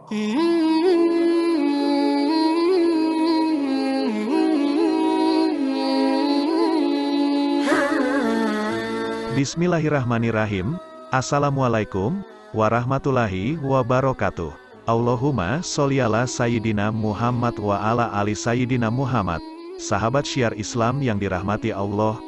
Bismillahirrahmanirrahim. Assalamualaikum warahmatullahi wabarakatuh. Allahumma sholli ala Sayyidina Muhammad wa ala ali Sayyidina Muhammad. Sahabat syiar Islam yang dirahmati Allah,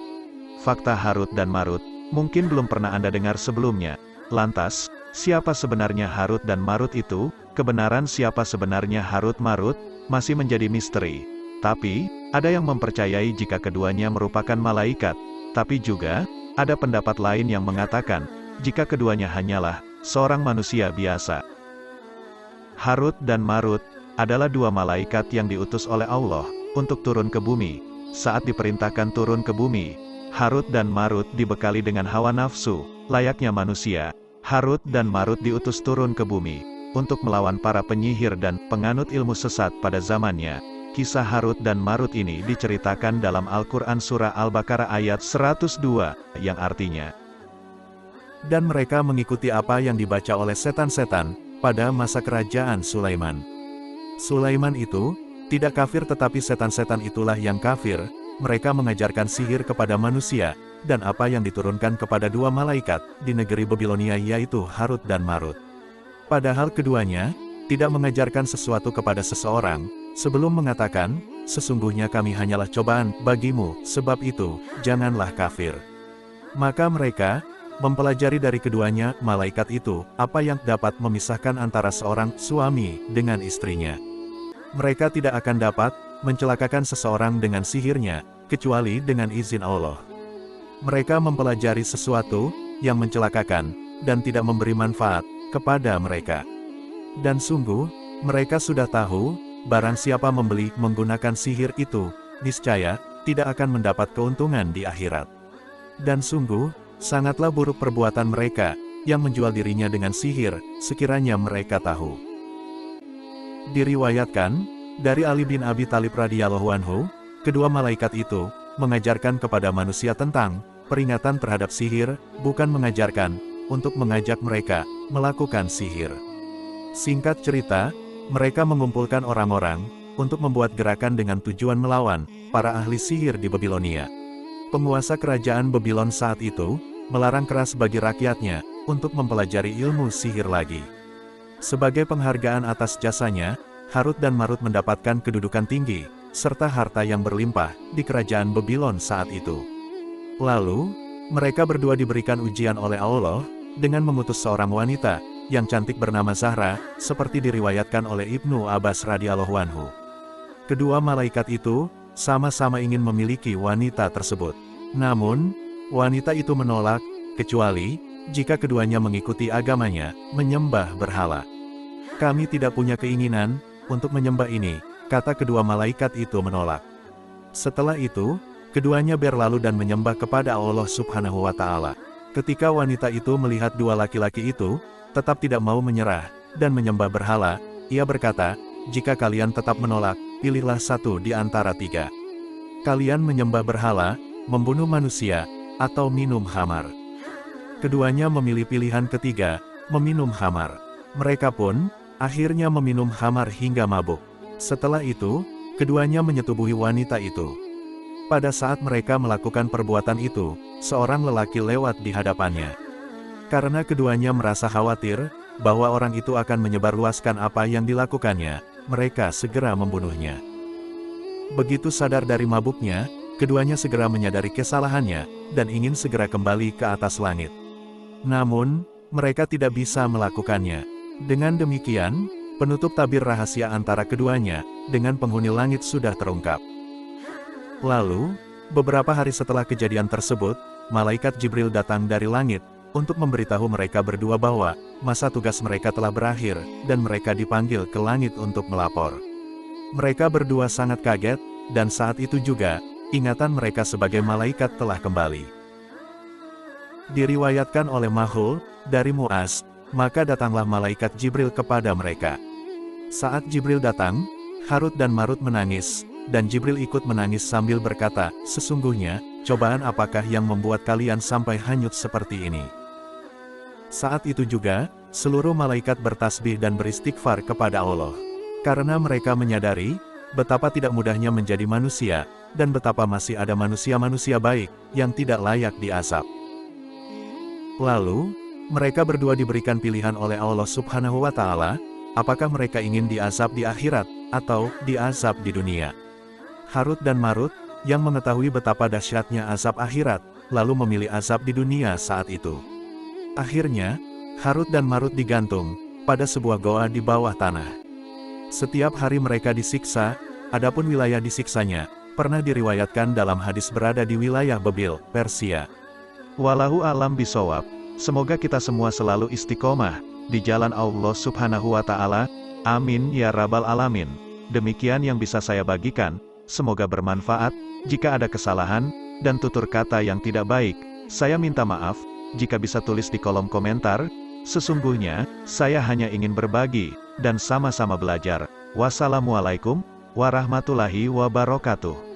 fakta Harut dan Marut mungkin belum pernah Anda dengar sebelumnya. Lantas, siapa sebenarnya Harut dan Marut itu? Kebenaran siapa sebenarnya Harut Marut masih menjadi misteri. Tapi, ada yang mempercayai jika keduanya merupakan malaikat. Tapi juga, ada pendapat lain yang mengatakan, jika keduanya hanyalah seorang manusia biasa. Harut dan Marut adalah dua malaikat yang diutus oleh Allah untuk turun ke bumi. Saat diperintahkan turun ke bumi, Harut dan Marut dibekali dengan hawa nafsu, layaknya manusia. Harut dan Marut diutus turun ke bumi untuk melawan para penyihir dan penganut ilmu sesat pada zamannya. Kisah Harut dan Marut ini diceritakan dalam Al-Quran Surah Al-Baqarah ayat 102, yang artinya, dan mereka mengikuti apa yang dibaca oleh setan-setan pada masa kerajaan Sulaiman. Sulaiman itu tidak kafir, tetapi setan-setan itulah yang kafir. Mereka mengajarkan sihir kepada manusia, dan apa yang diturunkan kepada dua malaikat di negeri Babilonia, yaitu Harut dan Marut. Padahal keduanya tidak mengajarkan sesuatu kepada seseorang, sebelum mengatakan, sesungguhnya kami hanyalah cobaan bagimu, sebab itu, janganlah kafir. Maka mereka mempelajari dari keduanya malaikat itu, apa yang dapat memisahkan antara seorang suami dengan istrinya. Mereka tidak akan dapat mencelakakan seseorang dengan sihirnya, kecuali dengan izin Allah. Mereka mempelajari sesuatu yang mencelakakan, dan tidak memberi manfaat kepada mereka. Dan sungguh, mereka sudah tahu, barang siapa membeli menggunakan sihir itu, niscaya tidak akan mendapat keuntungan di akhirat. Dan sungguh, sangatlah buruk perbuatan mereka yang menjual dirinya dengan sihir, sekiranya mereka tahu. Diriwayatkan dari Ali bin Abi Thalib radhiyallahu anhu, kedua malaikat itu mengajarkan kepada manusia tentang peringatan terhadap sihir, bukan mengajarkan untuk mengajak mereka melakukan sihir. Singkat cerita, mereka mengumpulkan orang-orang untuk membuat gerakan dengan tujuan melawan para ahli sihir di Babilonia. Penguasa kerajaan Babylon saat itu melarang keras bagi rakyatnya untuk mempelajari ilmu sihir lagi. Sebagai penghargaan atas jasanya, Harut dan Marut mendapatkan kedudukan tinggi serta harta yang berlimpah di kerajaan Babylon saat itu. Lalu, mereka berdua diberikan ujian oleh Allah dengan mengutus seorang wanita yang cantik bernama Zahra, seperti diriwayatkan oleh Ibnu Abbas radhiyallahu anhu. Kedua malaikat itu sama-sama ingin memiliki wanita tersebut. Namun, wanita itu menolak, kecuali jika keduanya mengikuti agamanya, menyembah berhala. Kami tidak punya keinginan untuk menyembah ini, kata kedua malaikat itu menolak. Setelah itu, keduanya berlalu dan menyembah kepada Allah Subhanahu wa Ta'ala. Ketika wanita itu melihat dua laki-laki itu tetap tidak mau menyerah dan menyembah berhala, ia berkata, jika kalian tetap menolak, pilihlah satu di antara tiga. Kalian menyembah berhala, membunuh manusia, atau minum khamar. Keduanya memilih pilihan ketiga, meminum khamar. Mereka pun akhirnya meminum khamar hingga mabuk. Setelah itu, keduanya menyetubuhi wanita itu. Pada saat mereka melakukan perbuatan itu, seorang lelaki lewat di hadapannya. Karena keduanya merasa khawatir bahwa orang itu akan menyebarluaskan apa yang dilakukannya, mereka segera membunuhnya. Begitu sadar dari mabuknya, keduanya segera menyadari kesalahannya dan ingin segera kembali ke atas langit. Namun, mereka tidak bisa melakukannya. Dengan demikian, penutup tabir rahasia antara keduanya dengan penghuni langit sudah terungkap. Lalu, beberapa hari setelah kejadian tersebut, malaikat Jibril datang dari langit untuk memberitahu mereka berdua bahwa masa tugas mereka telah berakhir dan mereka dipanggil ke langit untuk melapor. Mereka berdua sangat kaget, dan saat itu juga, ingatan mereka sebagai malaikat telah kembali. Diriwayatkan oleh Mahul dari Mu'az, maka datanglah malaikat Jibril kepada mereka. Saat Jibril datang, Harut dan Marut menangis, dan Jibril ikut menangis sambil berkata, sesungguhnya, cobaan apakah yang membuat kalian sampai hanyut seperti ini? Saat itu juga, seluruh malaikat bertasbih dan beristighfar kepada Allah. Karena mereka menyadari, betapa tidak mudahnya menjadi manusia, dan betapa masih ada manusia-manusia baik, yang tidak layak diazab. Lalu, mereka berdua diberikan pilihan oleh Allah Subhanahu wa Ta'ala, apakah mereka ingin diazab di akhirat, atau diazab di dunia. Harut dan Marut, yang mengetahui betapa dahsyatnya azab akhirat, lalu memilih azab di dunia saat itu. Akhirnya, Harut dan Marut digantung pada sebuah goa di bawah tanah. Setiap hari mereka disiksa, adapun wilayah disiksanya, pernah diriwayatkan dalam hadis berada di wilayah Babil, Persia. Wallahu a'lam bishawab. Semoga kita semua selalu istiqomah di jalan Allah Subhanahu wa Ta'ala. Amin ya Rabbal Alamin. Demikian yang bisa saya bagikan. Semoga bermanfaat. Jika ada kesalahan dan tutur kata yang tidak baik, saya minta maaf. Jika bisa tulis di kolom komentar. Sesungguhnya, saya hanya ingin berbagi dan sama-sama belajar. Wassalamualaikum warahmatullahi wabarakatuh.